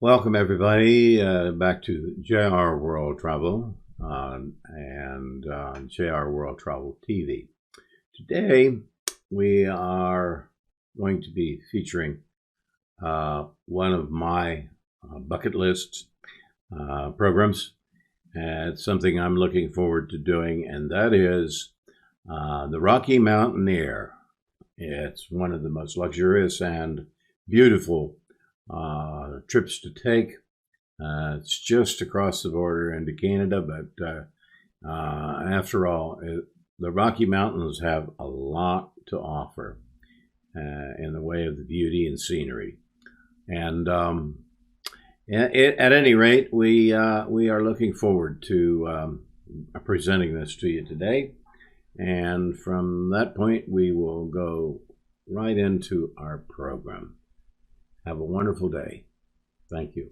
Welcome, everybody, back to JR World Travel and JR World Travel TV. Today, we are going to be featuring one of my bucket list programs. It's something I'm looking forward to doing, and that is the Rocky Mountaineer. It's one of the most luxurious and beautiful trips to take. It's just across the border into Canada, but after all, the Rocky Mountains have a lot to offer in the way of the beauty and scenery. And at any rate, we are looking forward to presenting this to you today. And from that point, we will go right into our program. Have a wonderful day. Thank you.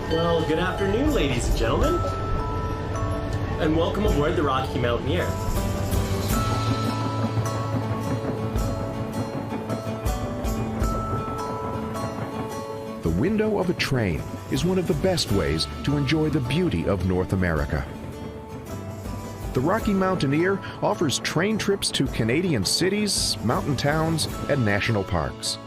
Well, good afternoon, ladies and gentlemen, and welcome aboard the Rocky Mountaineer. The window of a train is one of the best ways to enjoy the beauty of North America. The Rocky Mountaineer offers train trips to Canadian cities, mountain towns, and national parks.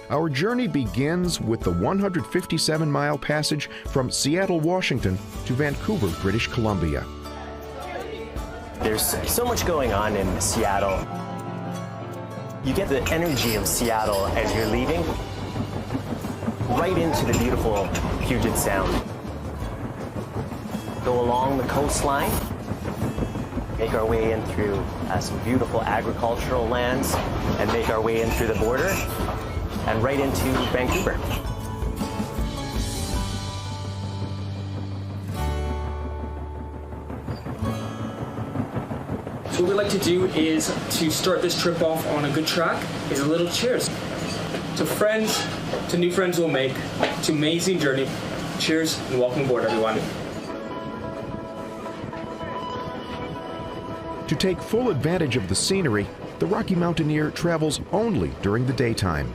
Our journey begins with the 157-mile passage from Seattle, Washington to Vancouver, British Columbia. There's so much going on in Seattle. You get the energy of Seattle as you're leaving right into the beautiful Puget Sound. Go along the coastline, make our way in through some beautiful agricultural lands, and make our way in through the border and right into Vancouver. So what we like to do is to start this trip off on a good track is a little cheers. To friends, to new friends we'll make, to amazing journey. Cheers and welcome aboard, everyone. To take full advantage of the scenery, the Rocky Mountaineer travels only during the daytime.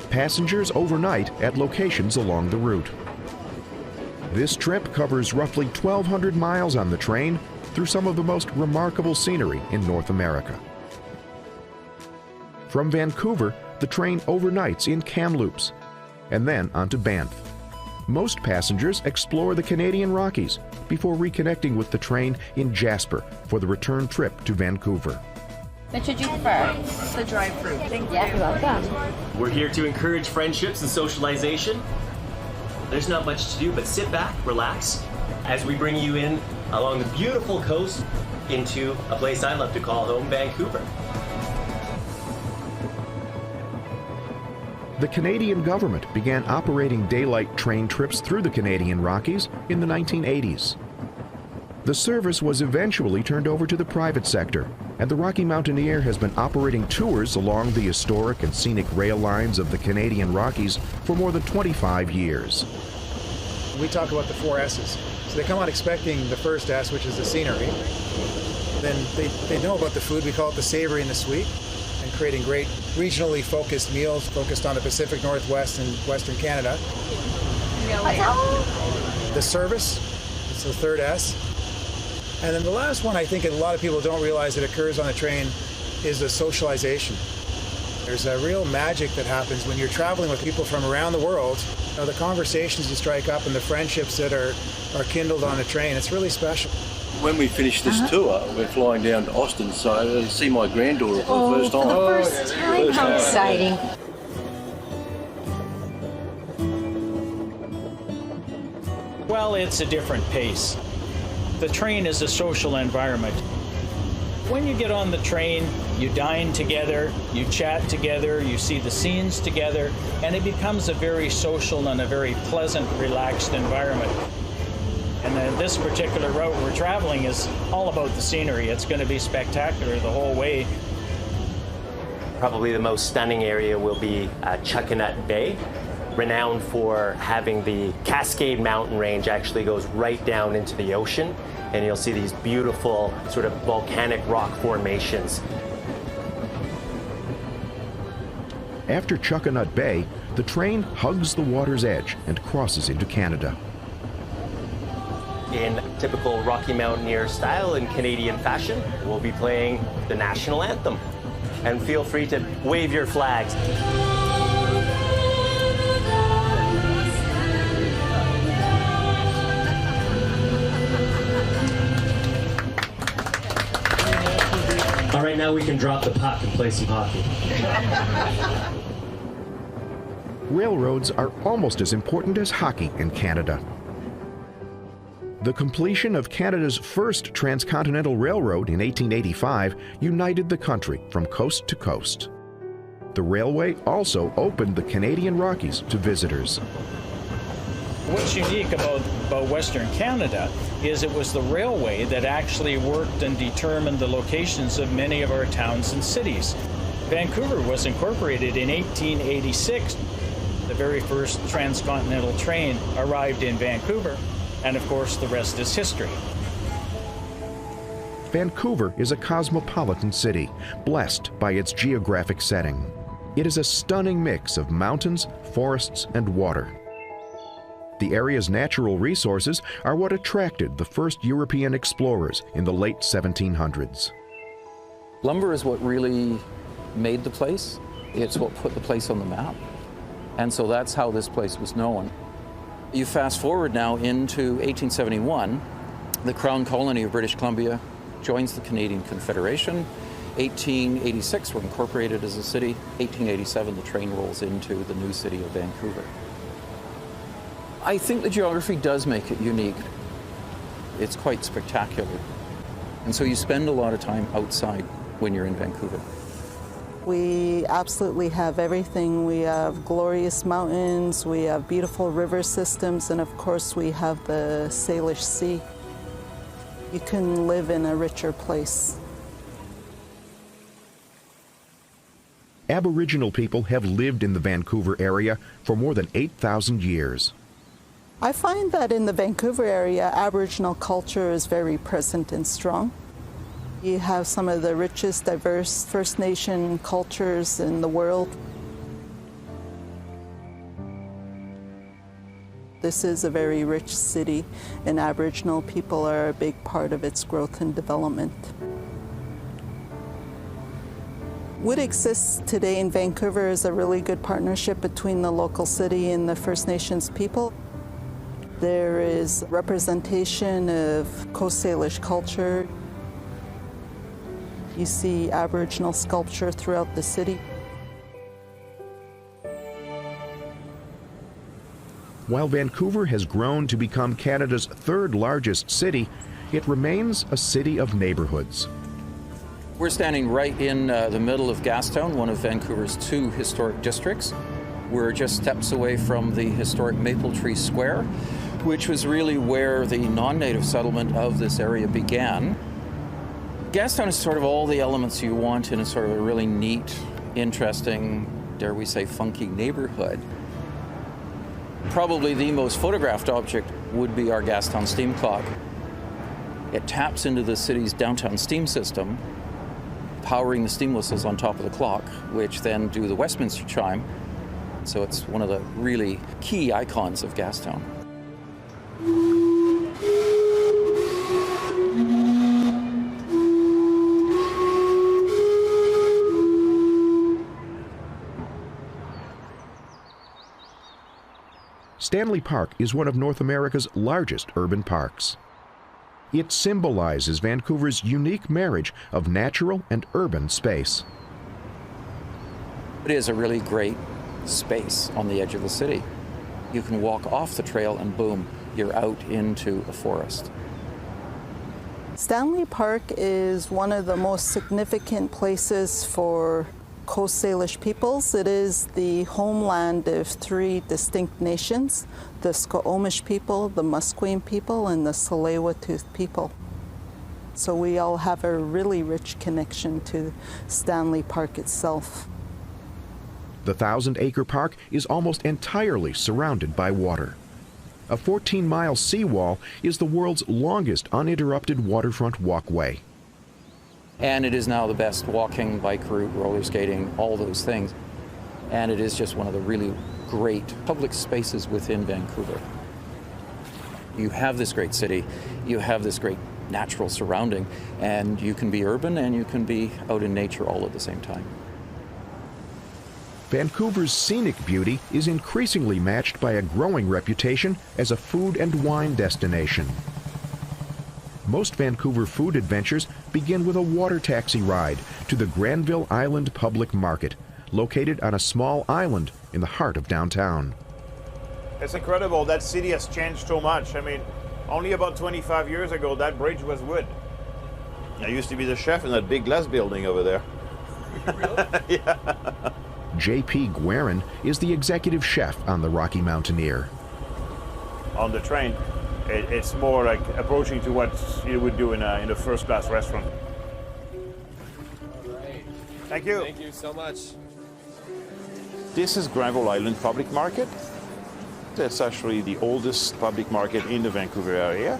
Passengers overnight at locations along the route. This trip covers roughly 1,200 miles on the train through some of the most remarkable scenery in North America. From Vancouver, the train overnights in Kamloops and then on to Banff. Most passengers explore the Canadian Rockies before reconnecting with the train in Jasper for the return trip to Vancouver. Which would you prefer? The dried fruit. Thank you. Yeah, you're welcome. We're here to encourage friendships and socialization. There's not much to do but sit back, relax, as we bring you in along the beautiful coast into a place I love to call home, Vancouver. The Canadian government began operating daylight train trips through the Canadian Rockies in the 1980s. The service was eventually turned over to the private sector, and the Rocky Mountaineer has been operating tours along the historic and scenic rail lines of the Canadian Rockies for more than 25 years. We talk about the 4 S's. So they come out expecting the first S, which is the scenery. Then they know about the food. We call it the savory and the sweet, and creating great regionally focused meals focused on the Pacific Northwest and Western Canada. The service, it's the third S. And then the last one, I think a lot of people don't realize that occurs on the train, is the socialization. There's a real magic that happens when you're traveling with people from around the world. You know, the conversations you strike up and the friendships that are kindled on the train, it's really special. When we finish this tour, we're flying down to Austin, so to see my granddaughter for the first time. First time, how exciting. Well, it's a different pace. The train is a social environment. When you get on the train, you dine together, you chat together, you see the scenes together, and it becomes a very social and a very pleasant, relaxed environment. And then this particular route we're traveling is all about the scenery. It's going to be spectacular the whole way. Probably the most stunning area will be Chuckanut Bay, renowned for having the Cascade Mountain Range actually goes right down into the ocean, and you'll see these beautiful sort of volcanic rock formations. After Chuckanut Bay, the train hugs the water's edge and crosses into Canada. In typical Rocky Mountaineer style and Canadian fashion, we'll be playing the national anthem. And feel free to wave your flags. All right, now we can drop the puck and play some hockey. Railroads are almost as important as hockey in Canada. The completion of Canada's first transcontinental railroad in 1885 united the country from coast to coast. The railway also opened the Canadian Rockies to visitors. What's unique about Western Canada is it was the railway that actually worked and determined the locations of many of our towns and cities. Vancouver was incorporated in 1886. The very first transcontinental train arrived in Vancouver, and of course the rest is history. Vancouver is a cosmopolitan city, blessed by its geographic setting. It is a stunning mix of mountains, forests, and water. The area's natural resources are what attracted the first European explorers in the late 1700s. Lumber is what really made the place. It's what put the place on the map. And so that's how this place was known. You fast forward now into 1871, the Crown Colony of British Columbia joins the Canadian Confederation. 1886, we're incorporated as a city. 1887, the train rolls into the new city of Vancouver. I think the geography does make it unique. It's quite spectacular. And so you spend a lot of time outside when you're in Vancouver. We absolutely have everything. We have glorious mountains, we have beautiful river systems, and of course we have the Salish Sea. You can live in a richer place. Aboriginal people have lived in the Vancouver area for more than 8,000 years. I find that in the Vancouver area, Aboriginal culture is very present and strong. You have some of the richest, diverse First Nation cultures in the world. This is a very rich city, and Aboriginal people are a big part of its growth and development. What exists today in Vancouver is a really good partnership between the local city and the First Nations people. There is representation of Coast Salish culture. You see Aboriginal sculpture throughout the city. While Vancouver has grown to become Canada's third largest city, it remains a city of neighborhoods. We're standing right in the middle of Gastown, one of Vancouver's two historic districts. We're just steps away from the historic Maple Tree Square, which was really where the non-native settlement of this area began. Gastown is sort of all the elements you want in a sort of a really neat, interesting, dare we say, funky neighborhood. Probably the most photographed object would be our Gastown steam clock. It taps into the city's downtown steam system, powering the steam whistles on top of the clock, which then do the Westminster chime. So it's one of the really key icons of Gastown. Stanley Park is one of North America's largest urban parks. It symbolizes Vancouver's unique marriage of natural and urban space. It is a really great space on the edge of the city. You can walk off the trail and boom, you're out into a forest. Stanley Park is one of the most significant places for Coast Salish peoples. It is the homeland of three distinct nations, the Squamish people, the Musqueam people, and the Tsleil-Waututh people. So we all have a really rich connection to Stanley Park itself. The 1,000-acre park is almost entirely surrounded by water. A 14-mile seawall is the world's longest uninterrupted waterfront walkway. And it is now the best walking, bike route, roller skating, all those things. And it is just one of the really great public spaces within Vancouver. You have this great city, you have this great natural surrounding, and you can be urban and you can be out in nature all at the same time. Vancouver's scenic beauty is increasingly matched by a growing reputation as a food and wine destination. Most Vancouver food adventures begin with a water taxi ride to the Granville Island Public Market, located on a small island in the heart of downtown. It's incredible. That city has changed so much. I mean, only about 25 years ago, that bridge was wood. I used to be the chef in that big glass building over there. Yeah. J.P. Guerin is the executive chef on the Rocky Mountaineer. On the train, it's more like approaching to what you would do in a first-class restaurant. All right. Thank you. Thank you so much. This is Granville Island Public Market. It's actually the oldest public market in the Vancouver area.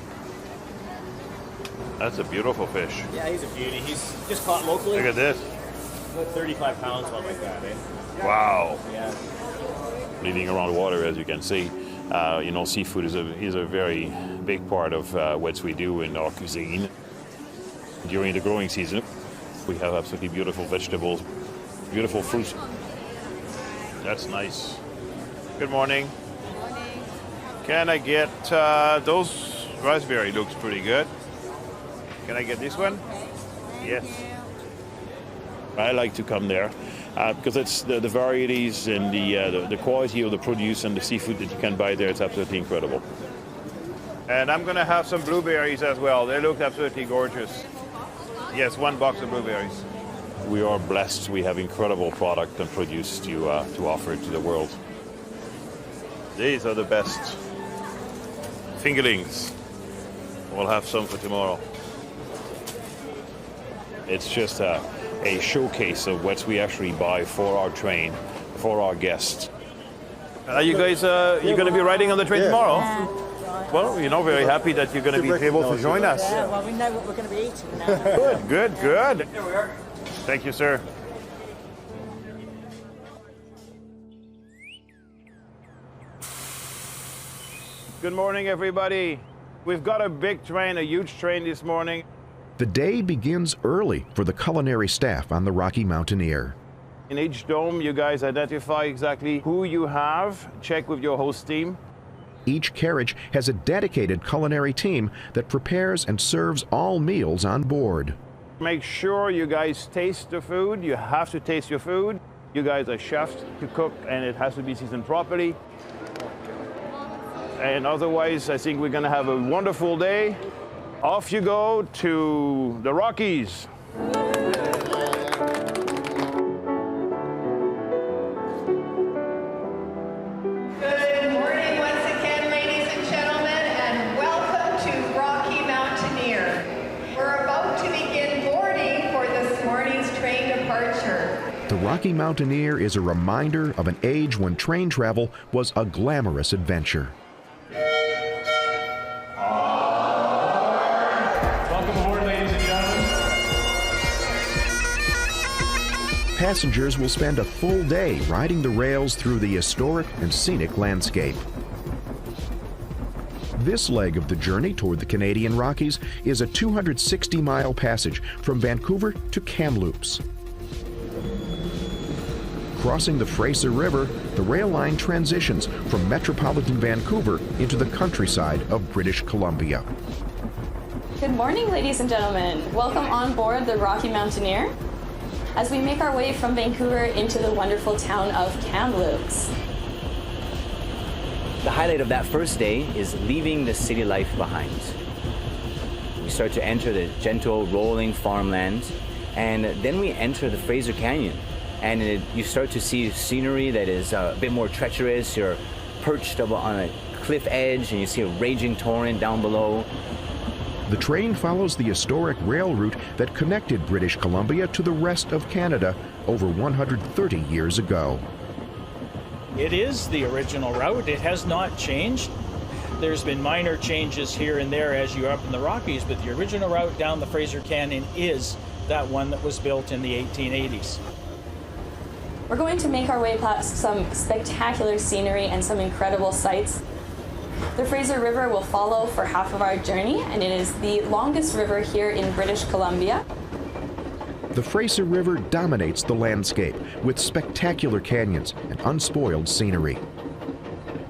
That's a beautiful fish. Yeah, he's a beauty. He's just caught locally. Look at this. About 35 pounds, something like that, eh? Wow. Yeah. Leading around the water, as you can see. You know, seafood is a very big part of what we do in our cuisine. During the growing season, we have absolutely beautiful vegetables, beautiful fruits. That's nice. Good morning. Good morning. Can I get those? Raspberry looks pretty good. Can I get this one? Yes. I like to come there because it's the varieties and the quality of the produce and the seafood that you can buy there. It's absolutely incredible. And I'm going to have some blueberries as well. They look absolutely gorgeous. Yes, 1 box of blueberries. We are blessed. We have incredible product and produce to offer to the world. These are the best fingerlings. We'll have some for tomorrow. It's just a showcase of what we actually buy for our train, for our guests. Are you guys you going to be riding on the train tomorrow? Well, you know, very happy that you're going to be able to join us. Yeah, well, we know what we're going to be eating now. Good. Here we are. Thank you, sir. Good morning, everybody. We've got a big train, a huge train this morning. The day begins early for the culinary staff on the Rocky Mountaineer. In each dome, you guys identify exactly who you have, check with your host team. Each carriage has a dedicated culinary team that prepares and serves all meals on board. Make sure you guys taste the food. You have to taste your food. You guys are chefs to cook, and it has to be seasoned properly. And otherwise, I think we're going to have a wonderful day. Off you go to the Rockies. The Rocky Mountaineer is a reminder of an age when train travel was a glamorous adventure. Welcome aboard, ladies and gentlemen. Passengers will spend a full day riding the rails through the historic and scenic landscape. This leg of the journey toward the Canadian Rockies is a 260-mile passage from Vancouver to Kamloops. Crossing the Fraser River, the rail line transitions from metropolitan Vancouver into the countryside of British Columbia. Good morning, ladies and gentlemen. Welcome on board the Rocky Mountaineer as we make our way from Vancouver into the wonderful town of Kamloops. The highlight of that first day is leaving the city life behind. We start to enter the gentle, rolling farmland, and then we enter the Fraser Canyon. And you start to see scenery that is a bit more treacherous. You're perched on a cliff edge and you see a raging torrent down below. The train follows the historic rail route that connected British Columbia to the rest of Canada over 130 years ago. It is the original route. It has not changed. There's been minor changes here and there as you're up in the Rockies, but the original route down the Fraser Canyon is that one that was built in the 1880s. We're going to make our way past some spectacular scenery and some incredible sights. The Fraser River will follow for half of our journey, and it is the longest river here in British Columbia. The Fraser River dominates the landscape with spectacular canyons and unspoiled scenery.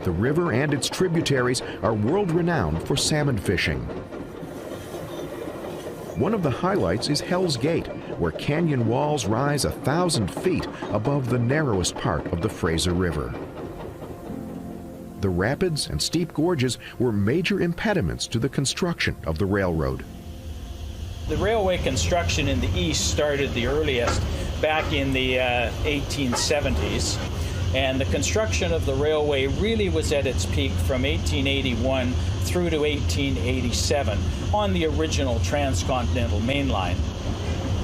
The river and its tributaries are world-renowned for salmon fishing. One of the highlights is Hell's Gate, where canyon walls rise 1,000 feet above the narrowest part of the Fraser River. The rapids and steep gorges were major impediments to the construction of the railroad. The railway construction in the east started the earliest back in the 1870s, and the construction of the railway really was at its peak from 1881 through to 1887 on the original transcontinental main line.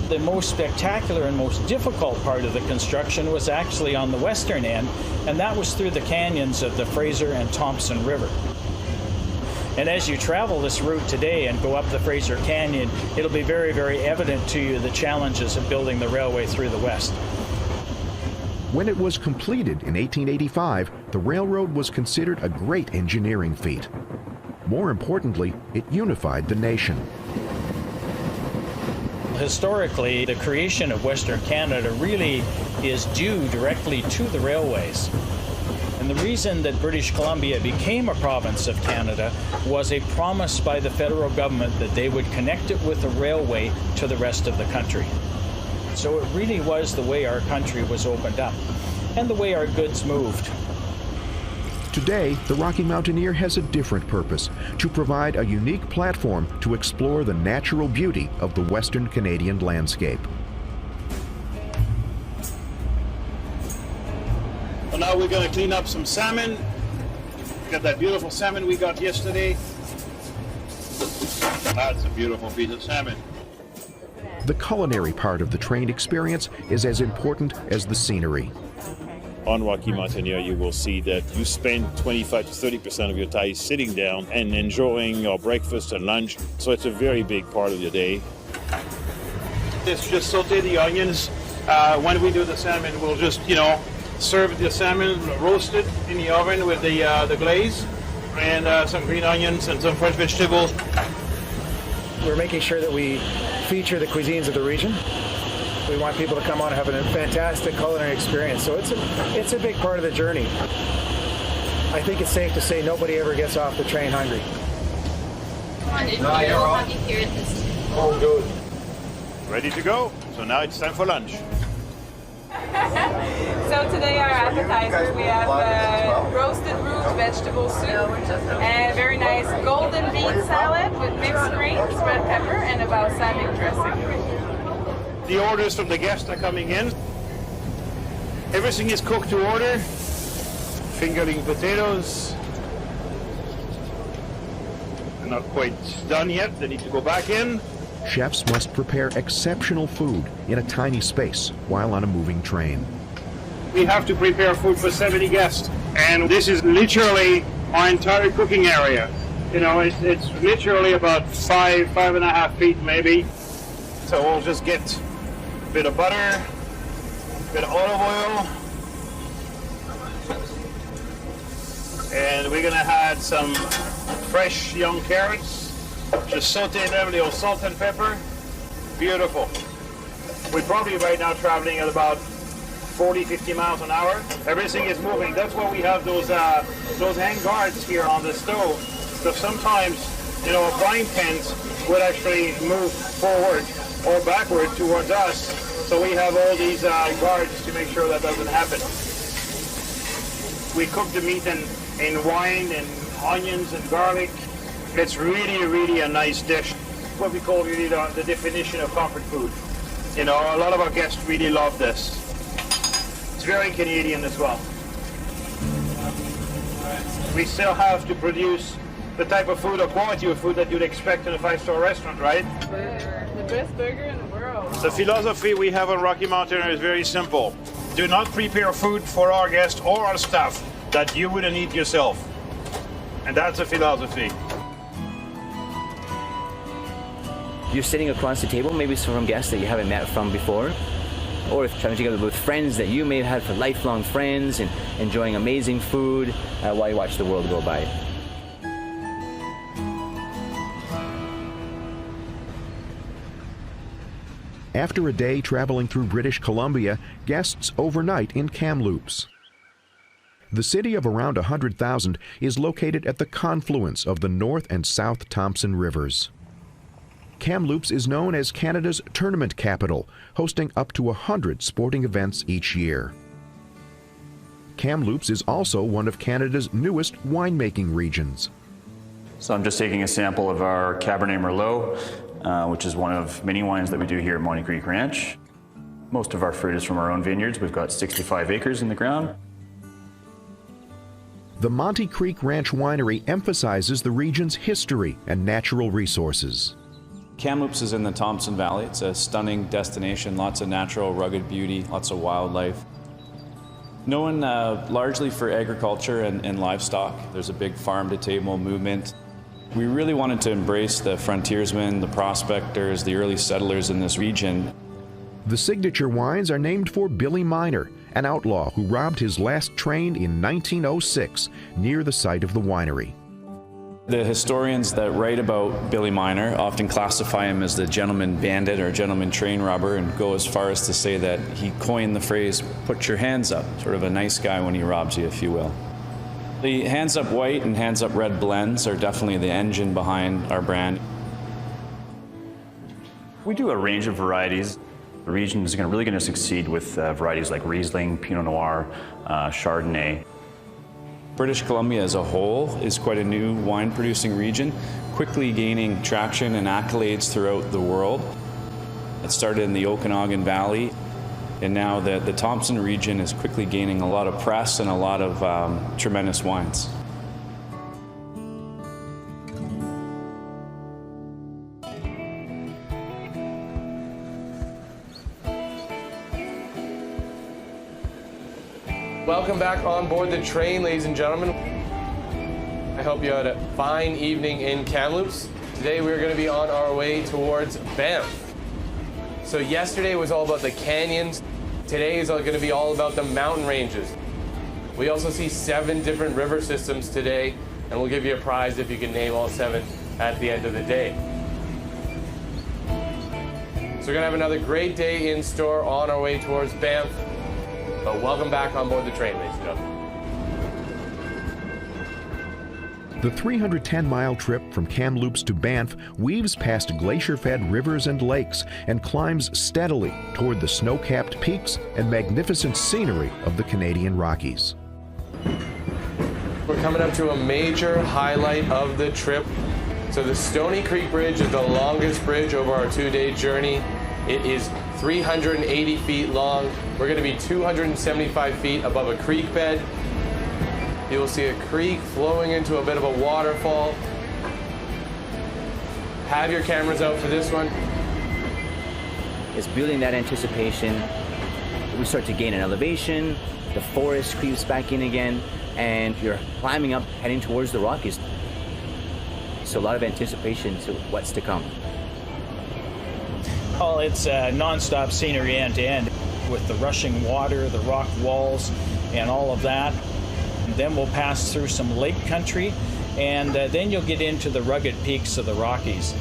The most spectacular and most difficult part of the construction was actually on the western end, and that was through the canyons of the Fraser and Thompson River. And as you travel this route today and go up the Fraser Canyon, it'll be very, very evident to you the challenges of building the railway through the west. When it was completed in 1885, the railroad was considered a great engineering feat. More importantly, it unified the nation. Historically, the creation of Western Canada really is due directly to the railways. And the reason that British Columbia became a province of Canada was a promise by the federal government that they would connect it with a railway to the rest of the country. So it really was the way our country was opened up and the way our goods moved. Today, the Rocky Mountaineer has a different purpose: to provide a unique platform to explore the natural beauty of the Western Canadian landscape. Well, now we're going to clean up some salmon. Got that beautiful salmon we got yesterday. That's a beautiful piece of salmon. The culinary part of the train experience is as important as the scenery. on Rocky Mountaineer, you will see that you spend 25 to 30% of your time sitting down and enjoying your breakfast and lunch. So it's a very big part of your day. Let's just saute the onions. When we do the salmon, we'll just, serve the salmon roasted in the oven with the glaze and some green onions and some fresh vegetables. We're making sure that we feature the cuisines of the region. We want people to come on and have a fantastic culinary experience. So it's a big part of the journey. I think it's safe to say nobody ever gets off the train hungry. All good. Ready to go? So now it's time for lunch. So today our appetizer, we have roasted root vegetable soup and a very nice golden bean salad with mixed greens, red pepper, and a balsamic dressing. The orders from the guests are coming in. Everything is cooked to order. Fingerling potatoes. They're not quite done yet. They need to go back in. Chefs must prepare exceptional food in a tiny space while on a moving train. We have to prepare food for 70 guests. And this is literally our entire cooking area. It's literally about 5.5 feet maybe. So we'll just get a bit of butter, a bit of olive oil, and we're gonna add some fresh young carrots. Just saute them with a little salt and pepper. Beautiful. We're probably right now traveling at about 40-50 miles an hour. Everything is moving. That's why we have those hand guards here on the stove. So sometimes, a frying pan would actually move forward or backward towards us. So we have all these guards to make sure that doesn't happen. We cook the meat in wine and onions and garlic. It's really, really a nice dish. What we call really the definition of comfort food. A lot of our guests really love this. It's very Canadian as well. We still have to produce the type of food or quality of food that you'd expect in a 5-star restaurant, right? The best burger in the world. The philosophy we have on Rocky Mountaineer is very simple. Do not prepare food for our guests or our staff that you wouldn't eat yourself. And that's a philosophy. You're sitting across the table, maybe from guests that you haven't met from before, or if traveling together with friends that you may have had for lifelong friends and enjoying amazing food while you watch the world go by. After a day traveling through British Columbia, guests overnight in Kamloops. The city of around 100,000 is located at the confluence of the North and South Thompson Rivers. Kamloops is known as Canada's tournament capital, hosting up to 100 sporting events each year. Kamloops is also one of Canada's newest winemaking regions. So I'm just taking a sample of our Cabernet Merlot, which is one of many wines that we do here at Monty Creek Ranch. Most of our fruit is from our own vineyards. We've got 65 acres in the ground. The Monty Creek Ranch Winery emphasizes the region's history and natural resources. Kamloops is in the Thompson Valley. It's a stunning destination, lots of natural, rugged beauty, lots of wildlife. Known largely for agriculture and livestock. There's a big farm-to-table movement. We really wanted to embrace the frontiersmen, the prospectors, the early settlers in this region. The signature wines are named for Billy Miner, an outlaw who robbed his last train in 1906 near the site of the winery. The historians that write about Billy Miner often classify him as the gentleman bandit or gentleman train robber and go as far as to say that he coined the phrase, "put your hands up," sort of a nice guy when he robs you, if you will. The Hands Up White and Hands Up Red blends are definitely the engine behind our brand. We do a range of varieties. The region is really going to succeed with varieties like Riesling, Pinot Noir, Chardonnay. British Columbia as a whole is quite a new wine-producing region, quickly gaining traction and accolades throughout the world. It started in the Okanagan Valley, and now the Thompson region is quickly gaining a lot of press and a lot of tremendous wines. Welcome back on board the train, ladies and gentlemen. I hope you had a fine evening in Kamloops. Today we're going to be on our way towards Banff. So yesterday was all about the canyons. Today is going to be all about the mountain ranges. We also see 7 different river systems today, and we'll give you a prize if you can name all 7 at the end of the day. So we're going to have another great day in store on our way towards Banff. But welcome back on board the train, ladies and gentlemen. The 310-mile trip from Kamloops to Banff weaves past glacier-fed rivers and lakes and climbs steadily toward the snow-capped peaks and magnificent scenery of the Canadian Rockies. We're coming up to a major highlight of the trip. So the Stony Creek Bridge is the longest bridge over our 2-day journey. It is 380 feet long. We're going to be 275 feet above a creek bed. You will see a creek flowing into a bit of a waterfall. Have your cameras out for this one. It's building that anticipation. We start to gain an elevation, the forest creeps back in again, and you're climbing up, heading towards the Rockies. So a lot of anticipation to what's to come. Well, it's non-stop scenery end to end with the rushing water, the rock walls, and all of that. And then we'll pass through some lake country, and then you'll get into the rugged peaks of the Rockies.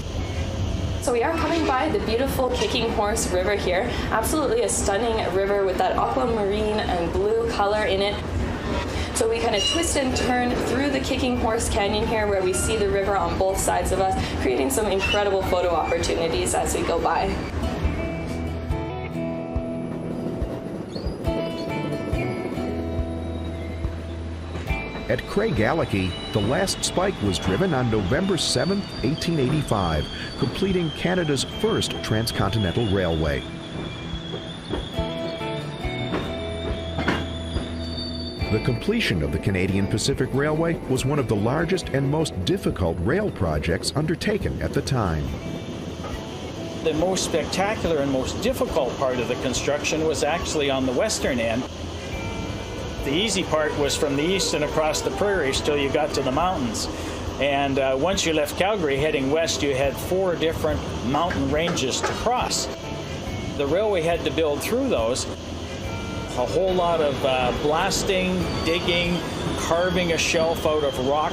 So we are coming by the beautiful Kicking Horse River here. Absolutely a stunning river with that aquamarine and blue color in it. So we kind of twist and turn through the Kicking Horse Canyon here where we see the river on both sides of us, creating some incredible photo opportunities as we go by. At Craigellachie, the last spike was driven on November 7, 1885, completing Canada's first transcontinental railway. The completion of the Canadian Pacific Railway was one of the largest and most difficult rail projects undertaken at the time. The most spectacular and most difficult part of the construction was actually on the western end. The easy part was from the east and across the prairies till you got to the mountains. And once you left Calgary heading west, you had 4 different mountain ranges to cross. The railway had to build through those. A whole lot of blasting, digging, carving a shelf out of rock.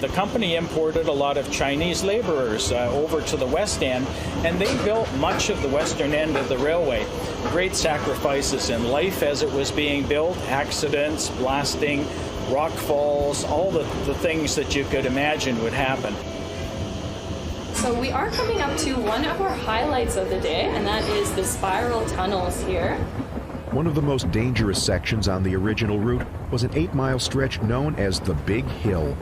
The company imported a lot of Chinese laborers over to the west end, and they built much of the western end of the railway. Great sacrifices in life as it was being built, accidents, blasting, rock falls, all the things that you could imagine would happen. So we are coming up to one of our highlights of the day, and that is the spiral tunnels here. One of the most dangerous sections on the original route was an 8-mile stretch known as the Big Hill.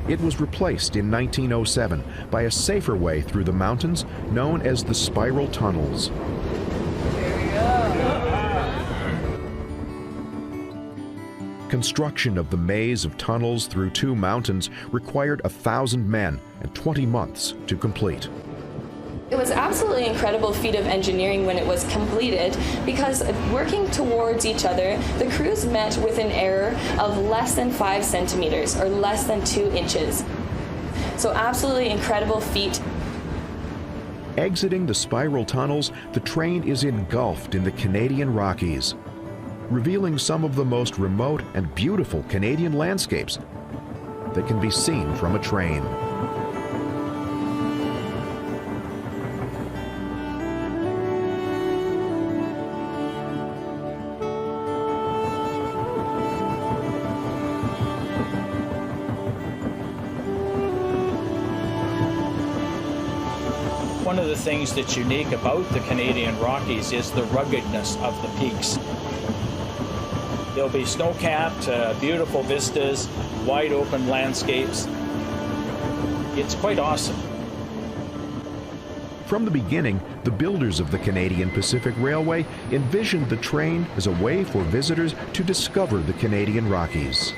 It was replaced in 1907 by a safer way through the mountains known as the spiral tunnels. Construction of the maze of tunnels through 2 mountains required 1,000 men and 20 months to complete. It was absolutely incredible feat of engineering when it was completed because working towards each other, the crews met with an error of less than 5 centimeters or less than 2 inches. So absolutely incredible feat. Exiting the spiral tunnels, the train is engulfed in the Canadian Rockies, revealing some of the most remote and beautiful Canadian landscapes that can be seen from a train. One of the things that's unique about the Canadian Rockies is the ruggedness of the peaks. There'll be snow-capped, beautiful vistas, wide open landscapes. It's quite awesome. From the beginning, the builders of the Canadian Pacific Railway envisioned the train as a way for visitors to discover the Canadian Rockies.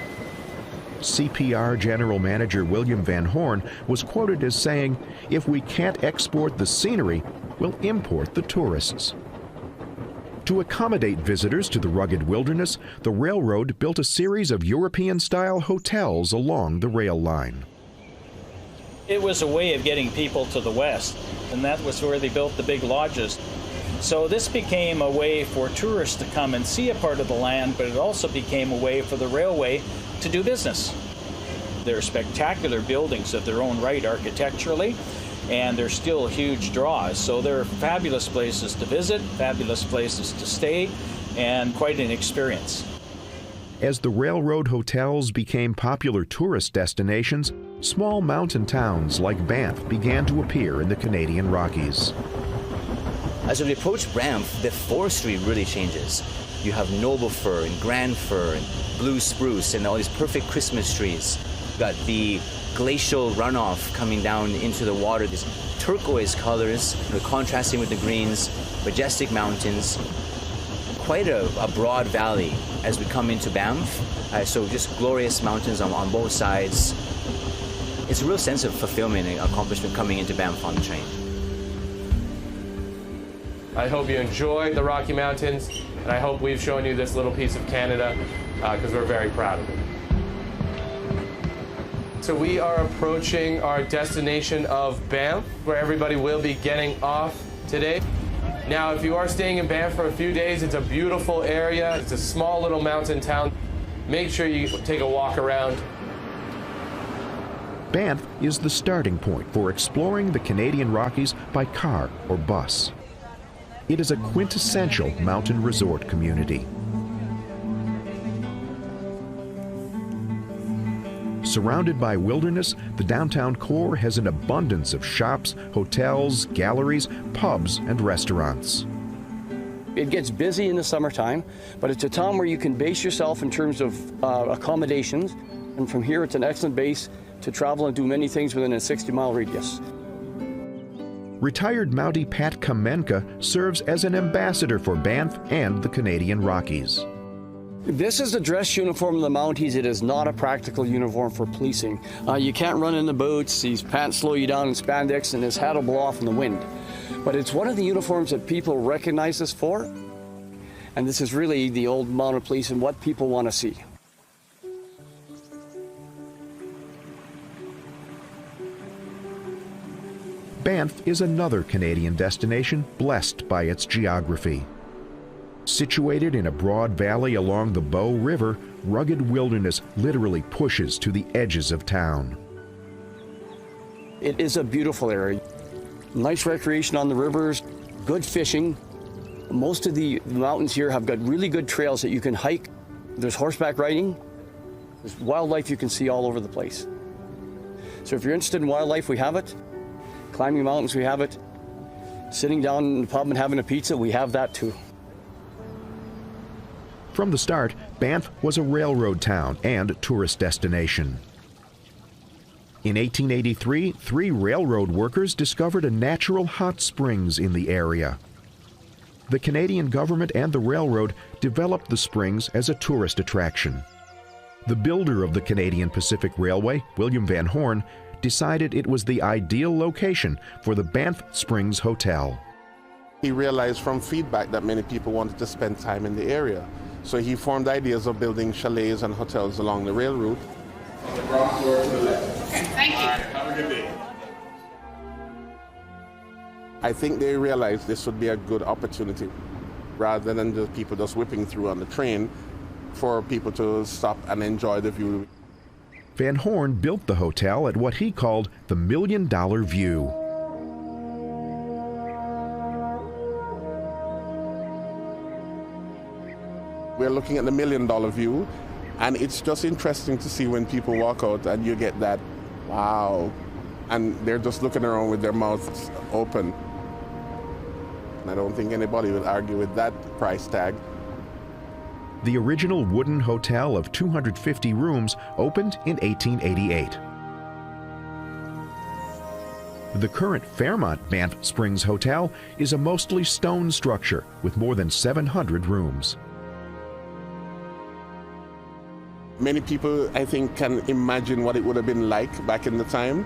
CPR General Manager William Van Horn was quoted as saying, "If we can't export the scenery, we'll import the tourists." To accommodate visitors to the rugged wilderness, the railroad built a series of European-style hotels along the rail line. It was a way of getting people to the west, and that was where they built the big lodges. So this became a way for tourists to come and see a part of the land, but it also became a way for the railway to do business. They're spectacular buildings of their own right architecturally, and they're still huge draws. So they're fabulous places to visit, fabulous places to stay, and quite an experience. As the railroad hotels became popular tourist destinations, small mountain towns like Banff began to appear in the Canadian Rockies. As we approach Banff, the forestry really changes. You have noble fir and grand fir and blue spruce and all these perfect Christmas trees. You've got the glacial runoff coming down into the water, these turquoise colors, contrasting with the greens, majestic mountains. Quite a broad valley as we come into Banff. So just glorious mountains on both sides. It's a real sense of fulfillment and accomplishment coming into Banff on the train. I hope you enjoy the Rocky Mountains, and I hope we've shown you this little piece of Canada because we're very proud of it. So we are approaching our destination of Banff, where everybody will be getting off today. Now, if you are staying in Banff for a few days, it's a beautiful area. It's a small little mountain town. Make sure you take a walk around. Banff is the starting point for exploring the Canadian Rockies by car or bus. It is a quintessential mountain resort community. Surrounded by wilderness, the downtown core has an abundance of shops, hotels, galleries, pubs, and restaurants. It gets busy in the summertime, but it's a town where you can base yourself in terms of accommodations, and from here it's an excellent base to travel and do many things within a 60-mile radius. Retired Mountie Pat Kamenka serves as an ambassador for Banff and the Canadian Rockies. This is the dress uniform of the Mounties. It is not a practical uniform for policing. You can't run in the boots, these pants slow you down in spandex, and this hat will blow off in the wind. But it's one of the uniforms that people recognize us for, and this is really the old mounted police and what people want to see. Banff is another Canadian destination blessed by its geography. Situated in a broad valley along the Bow River, rugged wilderness literally pushes to the edges of town. It is a beautiful area. Nice recreation on the rivers, good fishing. Most of the mountains here have got really good trails that you can hike. There's horseback riding. There's wildlife you can see all over the place. So if you're interested in wildlife, we have it. Climbing mountains, we have it. Sitting down in the pub and having a pizza, we have that too. From the start, Banff was a railroad town and tourist destination. In 1883, 3 railroad workers discovered a natural hot springs in the area. The Canadian government and the railroad developed the springs as a tourist attraction. The builder of the Canadian Pacific Railway, William Van Horn, decided it was the ideal location for the Banff Springs Hotel. He realized from feedback that many people wanted to spend time in the area. So he formed ideas of building chalets and hotels along the rail route. Thank you. Have a good day. I think they realized this would be a good opportunity, rather than just people just whipping through on the train, for people to stop and enjoy the view. Van Horn built the hotel at what he called the $1 Million View. We're looking at the $1 Million View, and it's just interesting to see when people walk out and you get that, wow, and they're just looking around with their mouths open. And I don't think anybody would argue with that price tag. The original wooden hotel of 250 rooms opened in 1888. The current Fairmont Banff Springs Hotel is a mostly stone structure with more than 700 rooms. Many people, I think, can imagine what it would have been like back in the time.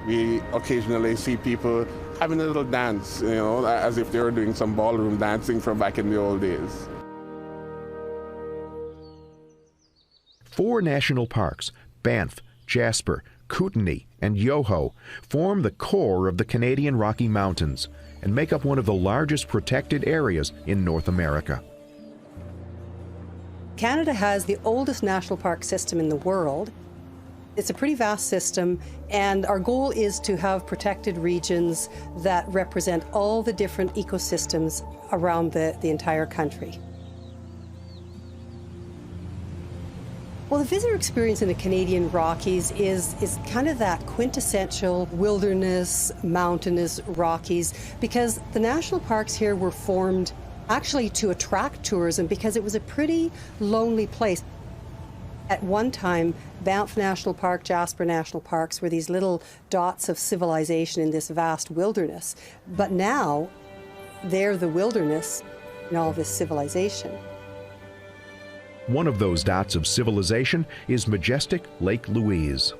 We occasionally see people having a little dance, you know, as if they were doing some ballroom dancing from back in the old days. 4 national parks, Banff, Jasper, Kootenay, and Yoho, form the core of the Canadian Rocky Mountains and make up one of the largest protected areas in North America. Canada has the oldest national park system in the world. It's a pretty vast system, and our goal is to have protected regions that represent all the different ecosystems around the entire country. Well, the visitor experience in the Canadian Rockies is kind of that quintessential wilderness, mountainous Rockies, because the national parks here were formed actually to attract tourism because it was a pretty lonely place. At one time, Banff National Park, Jasper National Parks were these little dots of civilization in this vast wilderness. But now, they're the wilderness in all this civilization. One of those dots of civilization is majestic Lake Louise.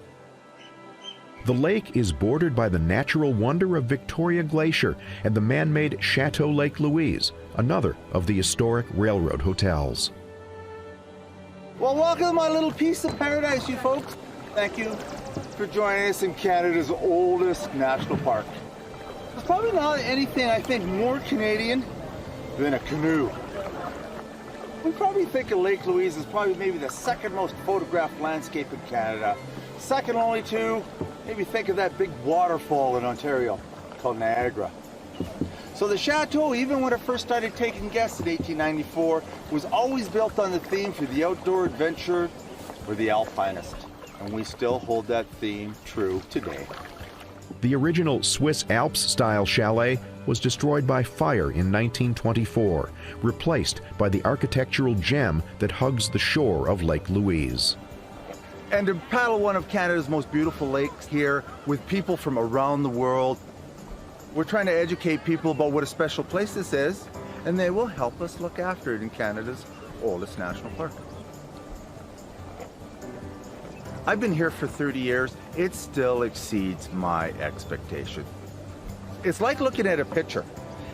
The lake is bordered by the natural wonder of Victoria Glacier and the man-made Chateau Lake Louise, another of the historic railroad hotels. Well, welcome to my little piece of paradise, you folks. Thank you for joining us in Canada's oldest national park. There's probably not anything, I think, more Canadian than a canoe. We probably think of Lake Louise as probably maybe the second most photographed landscape in Canada. Second only to, maybe think of that big waterfall in Ontario called Niagara. So the chateau, even when it first started taking guests in 1894, was always built on the theme for the outdoor adventurer or the alpinist. And we still hold that theme true today. The original Swiss Alps-style chalet was destroyed by fire in 1924, replaced by the architectural gem that hugs the shore of Lake Louise. And to paddle one of Canada's most beautiful lakes here with people from around the world, we're trying to educate people about what a special place this is, and they will help us look after it in Canada's oldest national park. I've been here for 30 years. It still exceeds my expectation. It's like looking at a picture,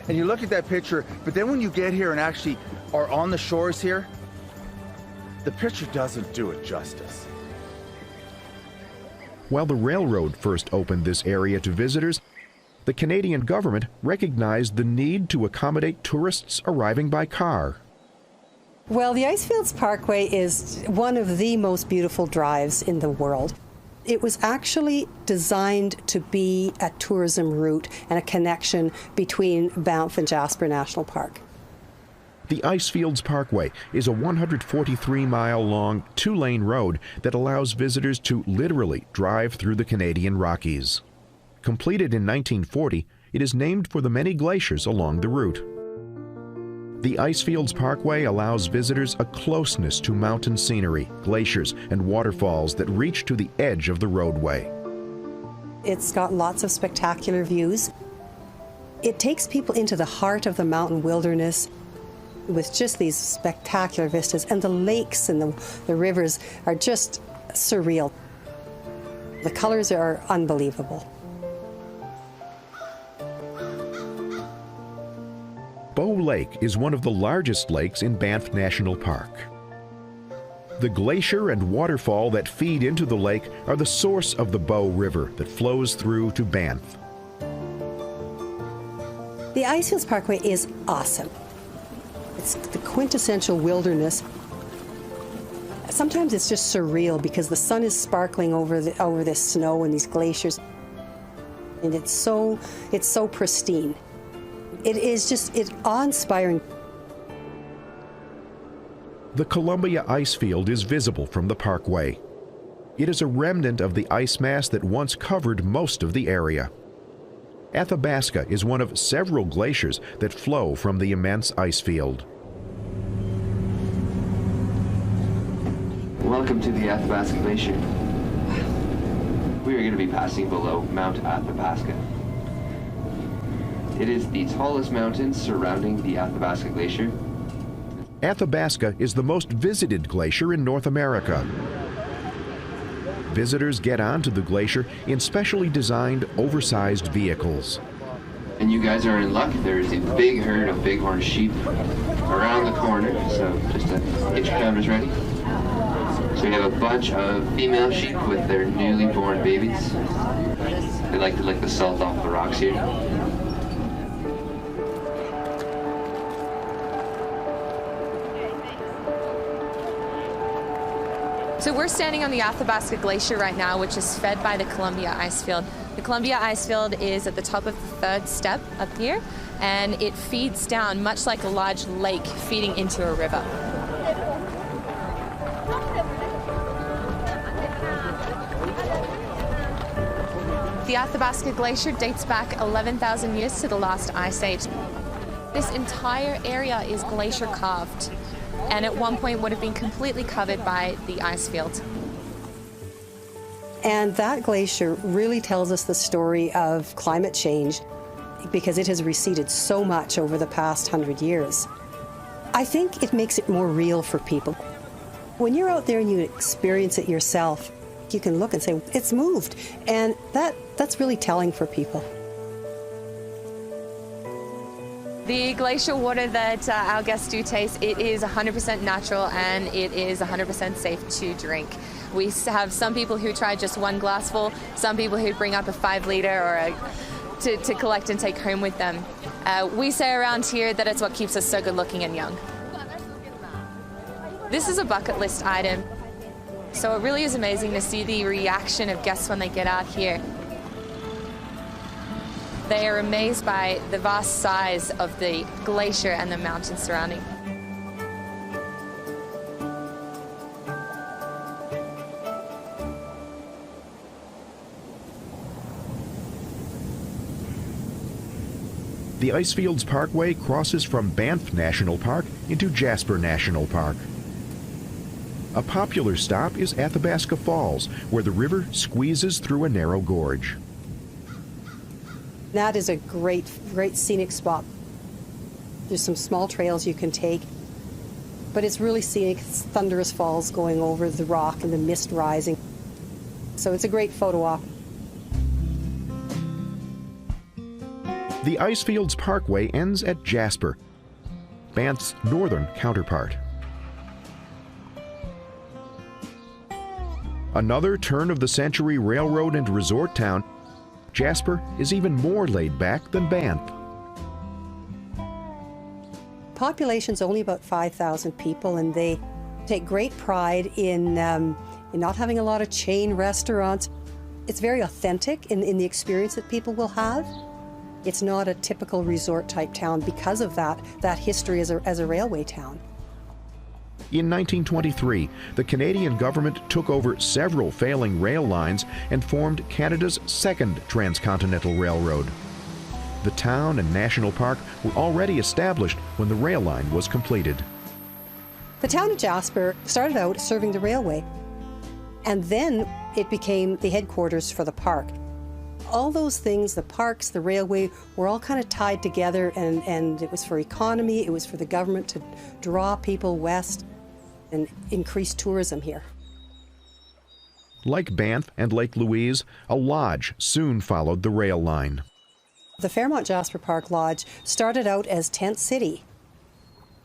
and you look at that picture, but then when you get here and actually are on the shores here, the picture doesn't do it justice. While the railroad first opened this area to visitors, the Canadian government recognized the need to accommodate tourists arriving by car. Well, the Icefields Parkway is one of the most beautiful drives in the world. It was actually designed to be a tourism route and a connection between Banff and Jasper National Park. The Icefields Parkway is a 143-mile-long, 2-lane road that allows visitors to literally drive through the Canadian Rockies. Completed in 1940, it is named for the many glaciers along the route. The Icefields Parkway allows visitors a closeness to mountain scenery, glaciers, and waterfalls that reach to the edge of the roadway. It's got lots of spectacular views. It takes people into the heart of the mountain wilderness with just these spectacular vistas, and the lakes and the rivers are just surreal. The colors are unbelievable. Bow Lake is one of the largest lakes in Banff National Park. The glacier and waterfall that feed into the lake are the source of the Bow River that flows through to Banff. The Icefields Parkway is awesome. It's the quintessential wilderness. Sometimes it's just surreal because the sun is sparkling over this snow and these glaciers, and it's so pristine. It's awe-inspiring. The Columbia Icefield is visible from the parkway. It is a remnant of the ice mass that once covered most of the area. Athabasca is one of several glaciers that flow from the immense ice field. Welcome to the Athabasca Glacier. We are going to be passing below Mount Athabasca. It is the tallest mountain surrounding the Athabasca Glacier. Athabasca is the most visited glacier in North America. Visitors get onto the glacier in specially designed, oversized vehicles. And you guys are in luck. There's a big herd of bighorn sheep around the corner, so just to get your cameras ready. So we have a bunch of female sheep with their newly born babies. They like to lick the salt off the rocks here. So we're standing on the Athabasca Glacier right now, which is fed by the Columbia Icefield. The Columbia Icefield is at the top of the third step up here, and it feeds down much like a large lake feeding into a river. The Athabasca Glacier dates back 11,000 years to the last ice age. This entire area is glacier carved, and at one point would have been completely covered by the ice field. And that glacier really tells us the story of climate change because it has receded so much over the past 100 years. I think it makes it more real for people. When you're out there and you experience it yourself, you can look and say, it's moved. And that's really telling for people. The glacier water that our guests do taste, it is 100% natural and it is 100% safe to drink. We have some people who try just one glassful, some people who bring up a 5-liter or to collect and take home with them. We say around here that it's what keeps us so good looking and young. This is a bucket list item, so it really is amazing to see the reaction of guests when they get out here. They are amazed by the vast size of the glacier and the mountains surrounding. The Icefields Parkway crosses from Banff National Park into Jasper National Park. A popular stop is Athabasca Falls, where the river squeezes through a narrow gorge. That is a great scenic spot. There's some small trails you can take, but it's really scenic. It's thunderous falls going over the rock and the mist rising. So it's a great photo op. The Icefields Parkway ends at Jasper, Banff's northern counterpart. Another turn-of-the-century railroad and resort town, Jasper is even more laid back than Banff. Population's only about 5,000 people, and they take great pride in not having a lot of chain restaurants. It's very authentic in the experience that people will have. It's not a typical resort-type town because of that history as a railway town. In 1923, the Canadian government took over several failing rail lines and formed Canada's second transcontinental railroad. The town and national park were already established when the rail line was completed. The town of Jasper started out serving the railway, and then it became the headquarters for the park. All those things, the parks, the railway, were all kind of tied together, and it was for economy, it was for the government to draw people west and increase tourism here. Like Banff and Lake Louise, a lodge soon followed the rail line. The Fairmont Jasper Park Lodge started out as Tent City,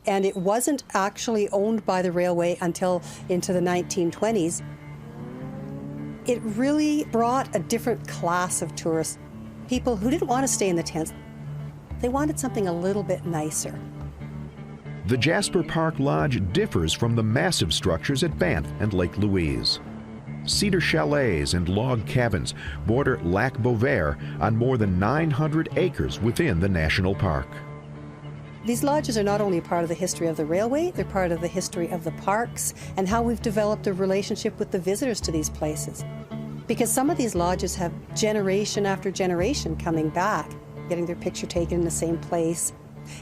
and it wasn't actually owned by the railway until into the 1920s. It really brought a different class of tourists, people who didn't want to stay in the tents. They wanted something a little bit nicer. The Jasper Park Lodge differs from the massive structures at Banff and Lake Louise. Cedar chalets and log cabins border Lac Beauvert on more than 900 acres within the national park. These lodges are not only a part of the history of the railway, they're part of the history of the parks and how we've developed a relationship with the visitors to these places. Because some of these lodges have generation after generation coming back, getting their picture taken in the same place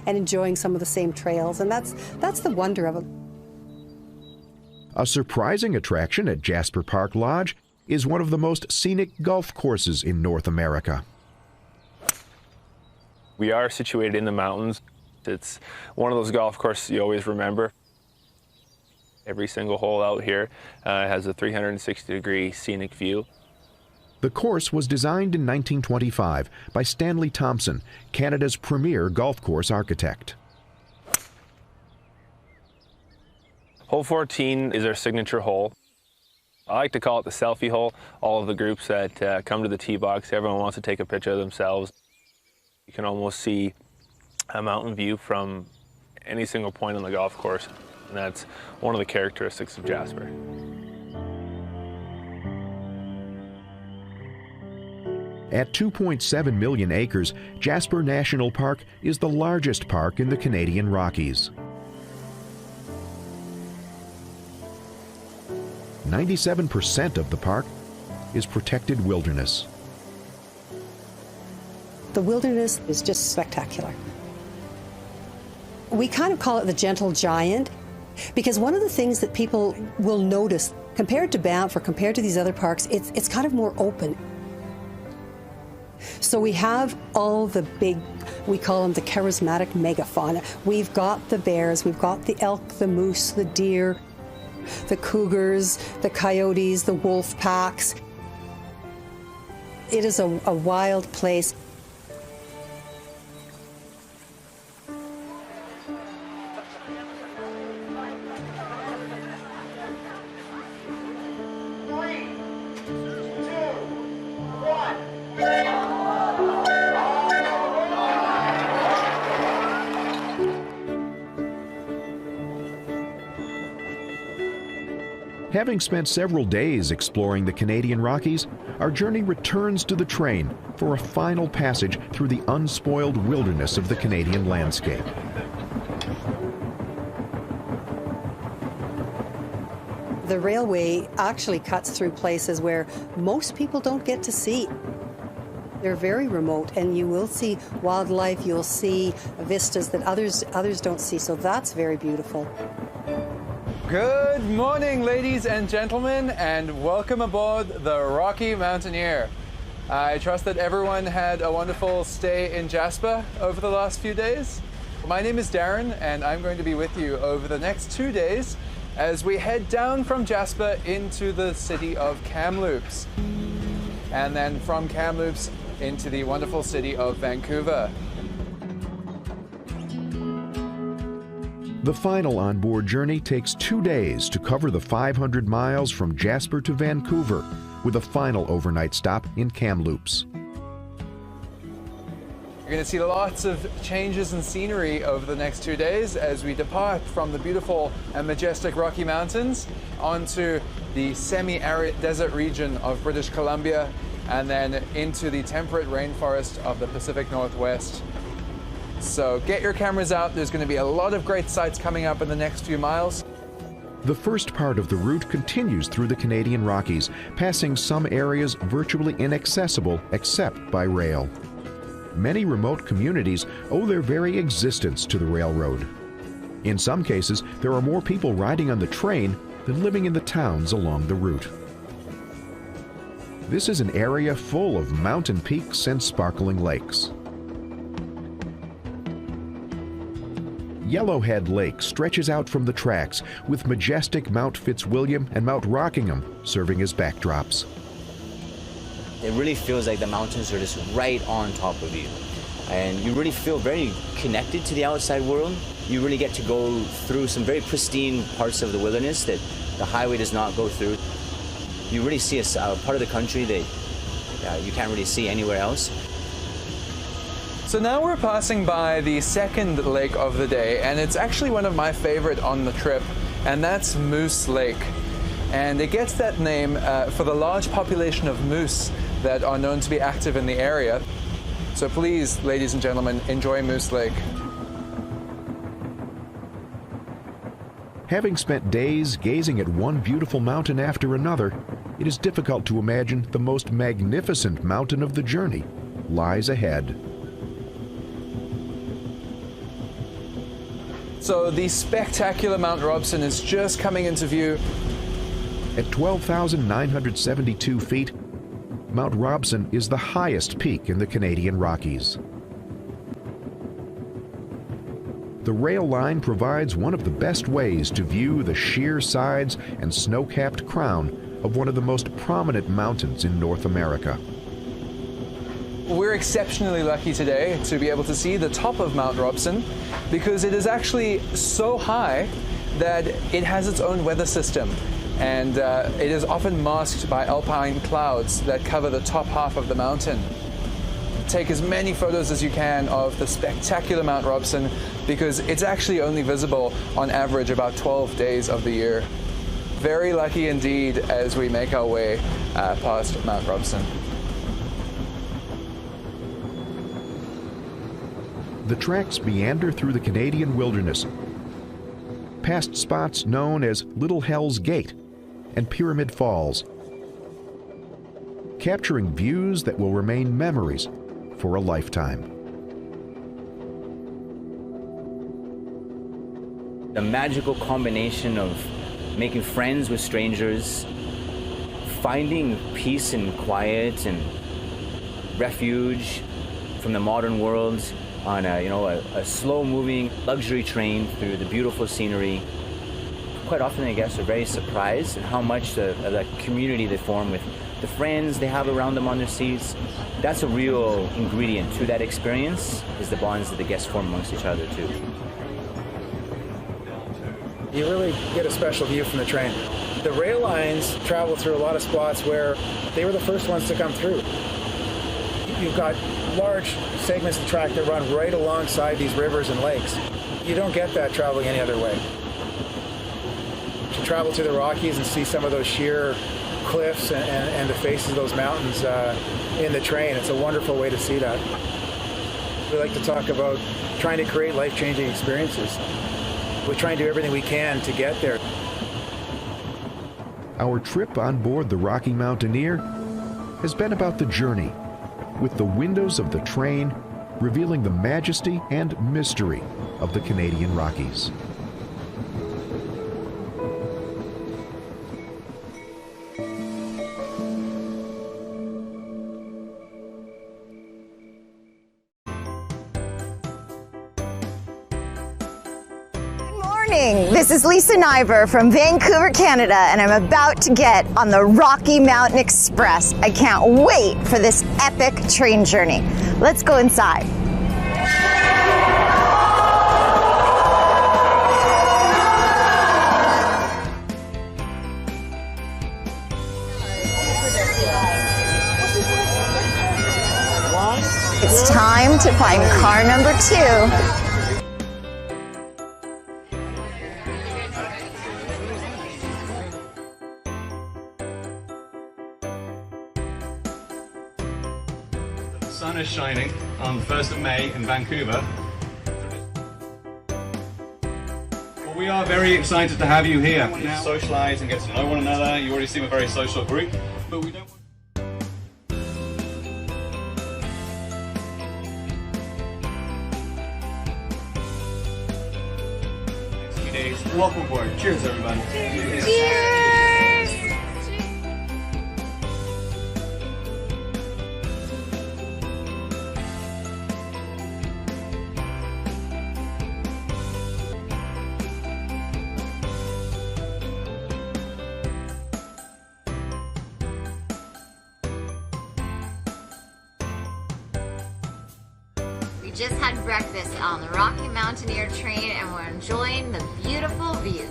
and enjoying some of the same trails, and that's the wonder of it. A surprising attraction at Jasper Park Lodge is one of the most scenic golf courses in North America. We are situated in the mountains. It's one of those golf courses you always remember. Every single hole out here has a 360-degree scenic view. The course was designed in 1925 by Stanley Thompson, Canada's premier golf course architect. Hole 14 is our signature hole. I like to call it the selfie hole. All of the groups that come to the tee box, everyone wants to take a picture of themselves. You can almost see a mountain view from any single point on the golf course, and that's one of the characteristics of Jasper. At 2.7 million acres, Jasper National Park is the largest park in the Canadian Rockies. 97% of the park is protected wilderness. The wilderness is just spectacular. We kind of call it the gentle giant because one of the things that people will notice compared to Banff or compared to these other parks, it's kind of more open. So we have all the big, we call them the charismatic megafauna. We've got the bears, we've got the elk, the moose, the deer, the cougars, the coyotes, the wolf packs. It is a wild place. Having spent several days exploring the Canadian Rockies, our journey returns to the train for a final passage through the unspoiled wilderness of the Canadian landscape. The railway actually cuts through places where most people don't get to see. They're very remote, and you will see wildlife, you'll see vistas that others don't see, so that's very beautiful. Good morning, ladies and gentlemen, and welcome aboard the Rocky Mountaineer. I trust that everyone had a wonderful stay in Jasper over the last few days. My name is Darren, and I'm going to be with you over the next 2 days as we head down from Jasper into the city of Kamloops, and then from Kamloops into the wonderful city of Vancouver. The final onboard journey takes 2 days to cover the 500 miles from Jasper to Vancouver, with a final overnight stop in Kamloops. You're going to see lots of changes in scenery over the next 2 days as we depart from the beautiful and majestic Rocky Mountains onto the semi-arid desert region of British Columbia and then into the temperate rainforest of the Pacific Northwest. So get your cameras out. There's going to be a lot of great sights coming up in the next few miles. The first part of the route continues through the Canadian Rockies, passing some areas virtually inaccessible except by rail. Many remote communities owe their very existence to the railroad. In some cases, there are more people riding on the train than living in the towns along the route. This is an area full of mountain peaks and sparkling lakes. Yellowhead Lake stretches out from the tracks, with majestic Mount Fitzwilliam and Mount Rockingham serving as backdrops. It really feels like the mountains are just right on top of you. And you really feel very connected to the outside world. You really get to go through some very pristine parts of the wilderness that the highway does not go through. You really see a part of the country that you can't really see anywhere else. So now we're passing by the second lake of the day, and it's actually one of my favorite on the trip, and that's Moose Lake. And it gets that name for the large population of moose that are known to be active in the area. So please, ladies and gentlemen, enjoy Moose Lake. Having spent days gazing at one beautiful mountain after another, it is difficult to imagine the most magnificent mountain of the journey lies ahead. So the spectacular Mount Robson is just coming into view. At 12,972 feet, Mount Robson is the highest peak in the Canadian Rockies. the rail line provides one of the best ways to view the sheer sides and snow-capped crown of one of the most prominent mountains in North America. We're exceptionally lucky today to be able to see the top of Mount Robson because it is actually so high that it has its own weather system, and it is often masked by alpine clouds that cover the top half of the mountain. Take as many photos as you can of the spectacular Mount Robson because it's actually only visible on average about 12 days of the year. Very lucky indeed as we make our way past Mount Robson. The tracks meander through the Canadian wilderness, past spots known as Little Hell's Gate and Pyramid Falls, capturing views that will remain memories for a lifetime. The magical combination of making friends with strangers, finding peace and quiet and refuge from the modern world on a slow-moving luxury train through the beautiful scenery. Quite often, I guess, are very surprised at how much the community they form with the friends they have around them on their seats. That's a real ingredient to that experience, is the bonds that the guests form amongst each other too. You really get a special view from the train. The rail lines travel through a lot of spots where they were the first ones to come through. You've got large segments of track that run right alongside these rivers and lakes. You don't get that traveling any other way. To travel through the Rockies and see some of those sheer cliffs and the faces of those mountains in the train, it's a wonderful way to see that. We like to talk about trying to create life-changing experiences. We try and do everything we can to get there. Our trip on board the Rocky Mountaineer has been about the journey, with the windows of the train revealing the majesty and mystery of the Canadian Rockies. This is Lisa Nyber from Vancouver, Canada, and I'm about to get on the Rocky Mountain Express. I can't wait for this epic train journey. Let's go inside. It's time to find car number 2. The sun is shining on the 1st of May in Vancouver. Well, we are very excited to have you here. We now socialize and get to know one another. You already seem a very social group, but we don't want... Next few days. Welcome aboard. Cheers, everybody. Cheers! We just had breakfast on the Rocky Mountaineer train and we're enjoying the beautiful view.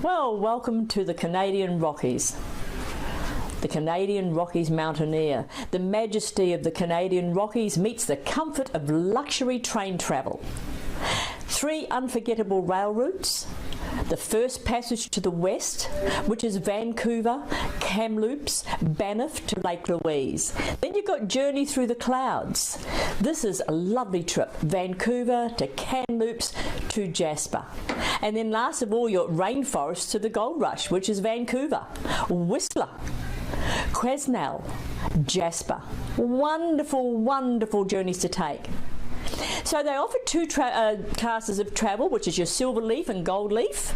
Well, welcome to the Canadian Rockies. The Canadian Rockies Mountaineer. The majesty of the Canadian Rockies meets the comfort of luxury train travel. 3 unforgettable rail routes. The first passage to the west, which is Vancouver, Kamloops, Banff to Lake Louise. Then you've got Journey Through the Clouds. This is a lovely trip. Vancouver to Kamloops to Jasper. And then last of all, your rainforest to the Gold Rush, which is Vancouver, Whistler, Quesnel, Jasper. Wonderful, wonderful journeys to take. So they offer 2 classes of travel, which is your silver leaf and gold leaf,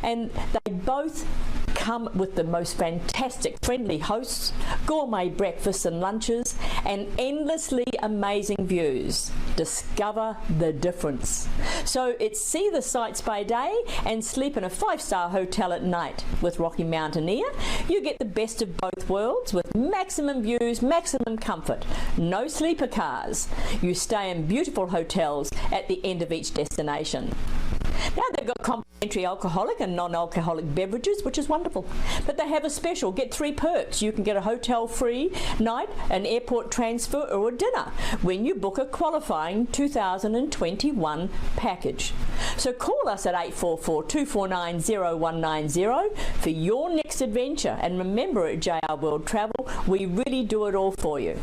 and they both come with the most fantastic friendly hosts, gourmet breakfasts and lunches, and endlessly amazing views. Discover the difference. So it's see the sights by day and sleep in a 5-star hotel at night. With Rocky Mountaineer, you get the best of both worlds with maximum views, maximum comfort. No sleeper cars. You stay in beautiful hotels at the end of each destination. Now they've got complimentary alcoholic and non-alcoholic beverages, which is wonderful. But they have a special, get 3 perks. You can get a hotel-free night, an airport transfer or a dinner when you book a qualifying 2021 package. So call us at 844-249-0190 for your next adventure. And remember, at JR World Travel, we really do it all for you.